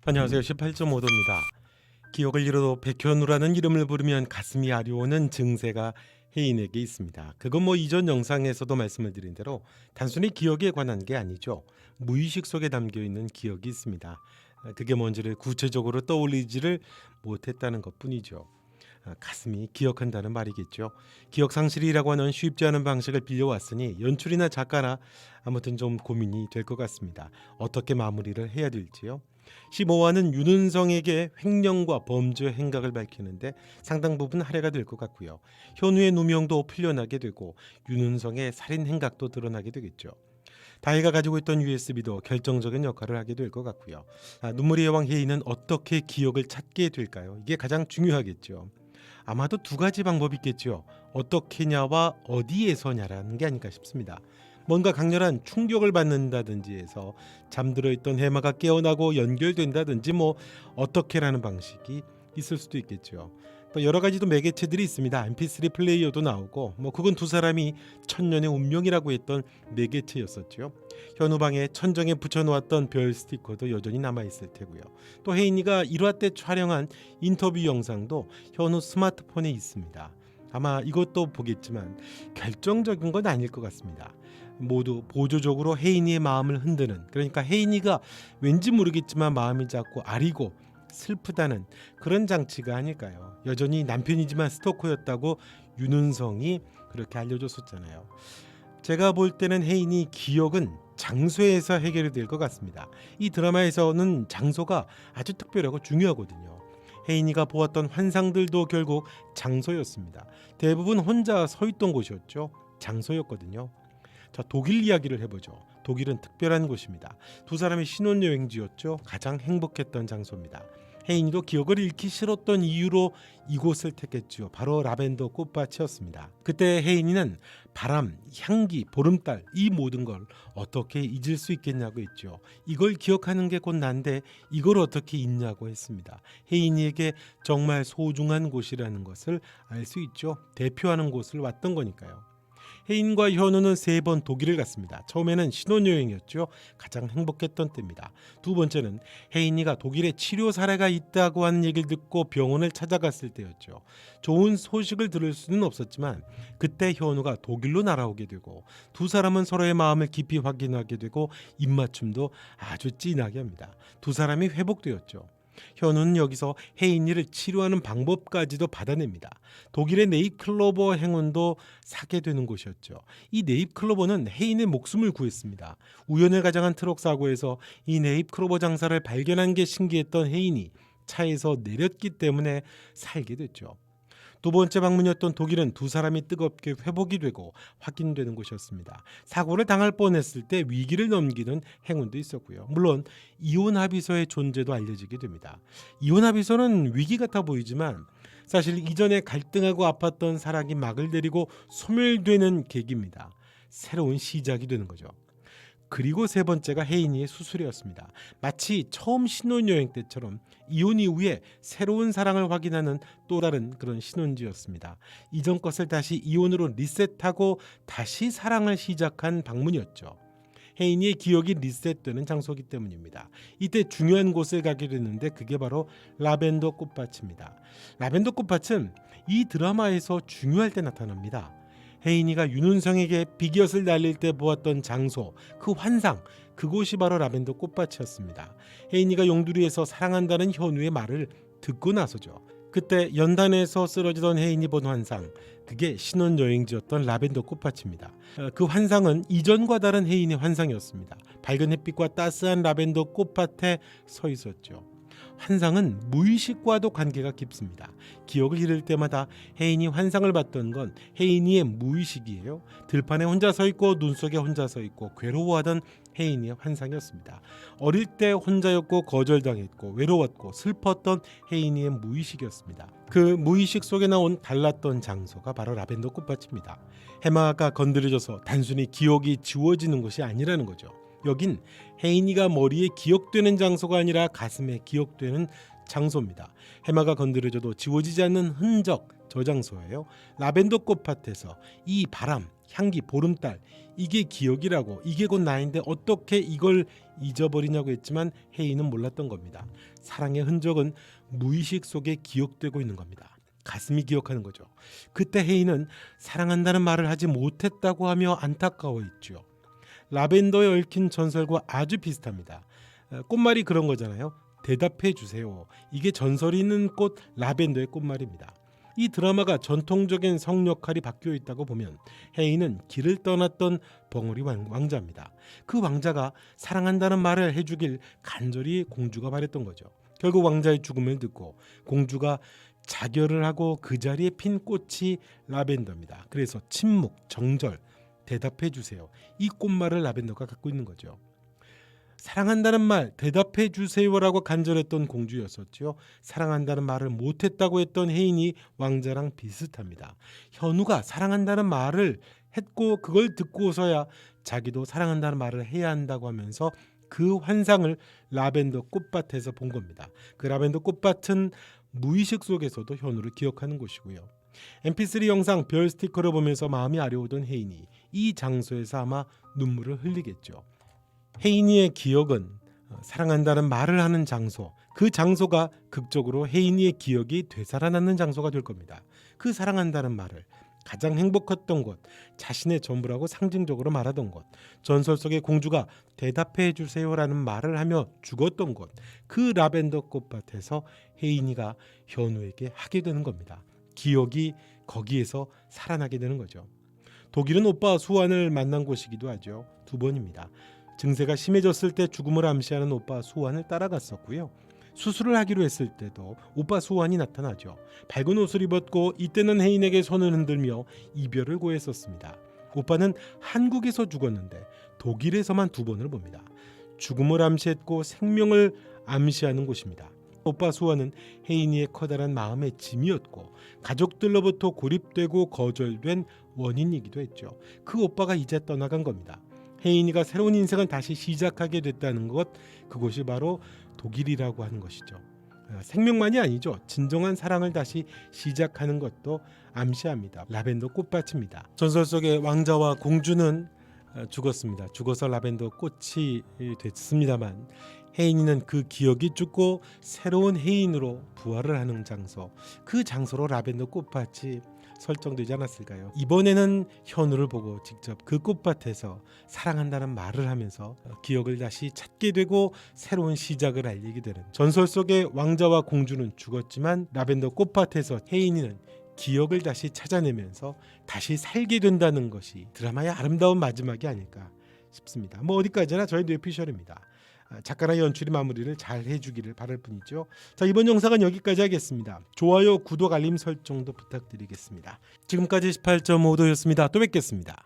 안녕하세요. 18.5도입니다. 기억을 잃어도 백현우라는 이름을 부르면 가슴이 아려오는 증세가 혜인에게 있습니다. 그건 이전 영상에서도 말씀을 드린 대로 단순히 기억에 관한 게 아니죠. 무의식 속에 담겨있는 기억이 있습니다. 그게 뭔지를 구체적으로 떠올리지를 못했다는 것뿐이죠. 가슴이 기억한다는 말이겠죠. 기억 상실이라고 하는 쉽지 않은 방식을 빌려왔으니 연출이나 작가나 아무튼 좀 고민이 될 것 같습니다. 어떻게 마무리를 해야 될지요. 15화는 윤은성에게 횡령과 범죄 행각을 밝히는데 상당 부분 할애가 될 것 같고요. 현우의 누명도 풀려나게 되고 윤은성의 살인 행각도 드러나게 되겠죠. 다혜가 가지고 있던 USB도 결정적인 역할을 하게 될 것 같고요. 눈물의 여왕 혜인은 어떻게 기억을 찾게 될까요? 이게 가장 중요하겠죠. 아마도 두 가지 방법이 있겠죠. 어떻게냐와 어디에서냐라는 게 아닐까 싶습니다. 뭔가 강렬한 충격을 받는다든지 해서 잠들어 있던 해마가 깨어나고 연결된다든지 어떻게라는 방식이 있을 수도 있겠죠. 또 여러 가지도 매개체들이 있습니다. MP3 플레이어도 나오고 그건 두 사람이 천년의 운명이라고 했던 매개체였었죠. 현우방에 천정에 붙여놓았던 별 스티커도 여전히 남아있을 테고요. 또 혜인이가 1화 때 촬영한 인터뷰 영상도 현우 스마트폰에 있습니다. 아마 이것도 보겠지만 결정적인 건 아닐 것 같습니다. 모두 보조적으로 혜인이의 마음을 흔드는, 그러니까 혜인이가 왠지 모르겠지만 마음이 자꾸 아리고 슬프다는 그런 장치가 아닐까요? 여전히 남편이지만 스토커였다고 윤은성이 그렇게 알려줬었잖아요. 제가 볼 때는 혜인이 기억은 장소에서 해결이 될 것 같습니다. 이 드라마에서는 장소가 아주 특별하고 중요하거든요. 혜인이가 보았던 환상들도 결국 장소였습니다. 대부분 혼자 서 있던 곳이었죠. 장소였거든요. 자, 독일 이야기를 해보죠. 독일은 특별한 곳입니다. 두 사람의 신혼여행지였죠. 가장 행복했던 장소입니다. 혜인이도 기억을 잃기 싫었던 이유로 이곳을 택했죠. 바로 라벤더 꽃밭이었습니다. 그때 혜인이는 바람, 향기, 보름달 이 모든 걸 어떻게 잊을 수 있겠냐고 했죠. 이걸 기억하는 게 곧 난데 이걸 어떻게 잊냐고 했습니다. 혜인이에게 정말 소중한 곳이라는 것을 알 수 있죠. 대표하는 곳을 왔던 거니까요. 혜인과 현우는 3번 독일을 갔습니다. 처음에는 신혼여행이었죠. 가장 행복했던 때입니다. 두 번째는 혜인이가 독일에 치료 사례가 있다고 하는 얘기를 듣고 병원을 찾아갔을 때였죠. 좋은 소식을 들을 수는 없었지만 그때 현우가 독일로 날아오게 되고 두 사람은 서로의 마음을 깊이 확인하게 되고 입맞춤도 아주 진하게 합니다. 두 사람이 회복되었죠. 현우는 여기서 혜인이를 치료하는 방법까지도 받아냅니다. 독일의 네잎클로버 행운도 사게 되는 곳이었죠. 이 네잎클로버는 혜인의 목숨을 구했습니다. 우연을 가장한 트럭 사고에서 이 네잎클로버 장사를 발견한 게 신기했던 혜인이 차에서 내렸기 때문에 살게 됐죠. 두 번째 방문이었던 독일은 두 사람이 뜨겁게 회복이 되고 확인되는 곳이었습니다. 사고를 당할 뻔했을 때 위기를 넘기는 행운도 있었고요. 물론 이혼 합의서의 존재도 알려지게 됩니다. 이혼 합의서는 위기 같아 보이지만 사실 이전에 갈등하고 아팠던 사랑이 막을 내리고 소멸되는 계기입니다. 새로운 시작이 되는 거죠. 그리고 세 번째가 혜인이의 수술이었습니다. 마치 처음 신혼여행 때처럼 이혼 이후에 새로운 사랑을 확인하는 또 다른 그런 신혼지였습니다. 이전 것을 다시 이혼으로 리셋하고 다시 사랑을 시작한 방문이었죠. 혜인이의 기억이 리셋되는 장소이기 때문입니다. 이때 중요한 곳을 가게 됐는데 그게 바로 라벤더 꽃밭입니다. 라벤더 꽃밭은 이 드라마에서 중요할 때 나타납니다. 혜인이가 윤은성에게 비기엇을 날릴 때 보았던 장소, 그 환상, 그곳이 바로 라벤더 꽃밭이었습니다. 혜인이가 용두리에서 사랑한다는 현우의 말을 듣고 나서죠. 그때 연단에서 쓰러지던 혜인이 본 환상, 그게 신혼여행지였던 라벤더 꽃밭입니다. 그 환상은 이전과 다른 혜인의 환상이었습니다. 밝은 햇빛과 따스한 라벤더 꽃밭에 서 있었죠. 환상은 무의식과도 관계가 깊습니다. 기억을 잃을 때마다 혜인이 환상을 봤던 건 혜인이의 무의식이에요. 들판에 혼자 서 있고 눈 속에 혼자 서 있고 괴로워하던 혜인이의 환상이었습니다. 어릴 때 혼자였고 거절당했고 외로웠고 슬펐던 혜인이의 무의식이었습니다. 그 무의식 속에 나온 달랐던 장소가 바로 라벤더 꽃밭입니다. 해마가 건드려져서 단순히 기억이 지워지는 것이 아니라는 거죠. 여긴 혜인이가 머리에 기억되는 장소가 아니라 가슴에 기억되는 장소입니다. 해마가 건드려져도 지워지지 않는 흔적, 저 장소예요. 라벤더 꽃밭에서 이 바람, 향기, 보름달, 이게 기억이라고, 이게 곧 나인데 어떻게 이걸 잊어버리냐고 했지만 혜인은 몰랐던 겁니다. 사랑의 흔적은 무의식 속에 기억되고 있는 겁니다. 가슴이 기억하는 거죠. 그때 혜인은 사랑한다는 말을 하지 못했다고 하며 안타까워했죠. 라벤더에 얽힌 전설과 아주 비슷합니다. 꽃말이 그런 거잖아요. 대답해 주세요. 이게 전설이 있는 꽃 라벤더의 꽃말입니다. 이 드라마가 전통적인 성 역할이 바뀌어 있다고 보면 혜인은 길을 떠났던 벙어리 왕자입니다. 그 왕자가 사랑한다는 말을 해주길 간절히 공주가 바랬던 거죠. 결국 왕자의 죽음을 듣고 공주가 자결을 하고 그 자리에 핀 꽃이 라벤더입니다. 그래서 침묵, 정절, 대답해 주세요. 이 꽃말을 라벤더가 갖고 있는 거죠. 사랑한다는 말 대답해 주세요라고 간절했던 공주였었죠. 사랑한다는 말을 못했다고 했던 혜인이 왕자랑 비슷합니다. 현우가 사랑한다는 말을 했고 그걸 듣고서야 자기도 사랑한다는 말을 해야 한다고 하면서 그 환상을 라벤더 꽃밭에서 본 겁니다. 그 라벤더 꽃밭은 무의식 속에서도 현우를 기억하는 곳이고요. mp3 영상 별 스티커를 보면서 마음이 아려오던 혜인이 이 장소에서 아마 눈물을 흘리겠죠. 혜인이의 기억은 사랑한다는 말을 하는 장소, 그 장소가 극적으로 혜인이의 기억이 되살아나는 장소가 될 겁니다. 그 사랑한다는 말을 가장 행복했던 곳, 자신의 전부라고 상징적으로 말하던 곳, 전설 속의 공주가 대답해 주세요라는 말을 하며 죽었던 곳, 그 라벤더 꽃밭에서 혜인이가 현우에게 하게 되는 겁니다. 기억이 거기에서 살아나게 되는 거죠. 독일은 오빠 수완을 만난 곳이기도 하죠. 두 번입니다. 증세가 심해졌을 때 죽음을 암시하는 오빠 수완을 따라갔었고요. 수술을 하기로 했을 때도 오빠 수완이 나타나죠. 밝은 옷을 입었고 이때는 혜인에게 손을 흔들며 이별을 고했었습니다. 오빠는 한국에서 죽었는데 독일에서만 두 번을 봅니다. 죽음을 암시했고 생명을 암시하는 곳입니다. 오빠 수완은 혜인이의 커다란 마음의 짐이었고 가족들로부터 고립되고 거절된 원인이기도 했죠. 그 오빠가 이제 떠나간 겁니다. 혜인이가 새로운 인생을 다시 시작하게 됐다는 것, 그곳이 바로 독일이라고 하는 것이죠. 생명만이 아니죠. 진정한 사랑을 다시 시작하는 것도 암시합니다. 라벤더 꽃밭입니다. 전설 속의 왕자와 공주는 죽었습니다. 죽어서 라벤더 꽃이 됐습니다만 혜인이는 그 기억이 죽고 새로운 혜인으로 부활을 하는 장소, 그 장소로 라벤더 꽃밭이 설정되지 않았을까요? 이번에는 현우를 보고 직접 그 꽃밭에서 사랑한다는 말을 하면서 기억을 다시 찾게 되고 새로운 시작을 알리게 되는, 전설 속의 왕자와 공주는 죽었지만 라벤더 꽃밭에서 혜인이는 기억을 다시 찾아내면서 다시 살게 된다는 것이 드라마의 아름다운 마지막이 아닐까 싶습니다. 뭐 어디까지나 저희 뇌피셜입니다. 작가나 연출이 마무리를 잘 해주기를 바랄 뿐이죠. 자, 이번 영상은 여기까지 하겠습니다. 좋아요, 구독, 알림 설정도 부탁드리겠습니다. 지금까지 18.5도였습니다. 또 뵙겠습니다.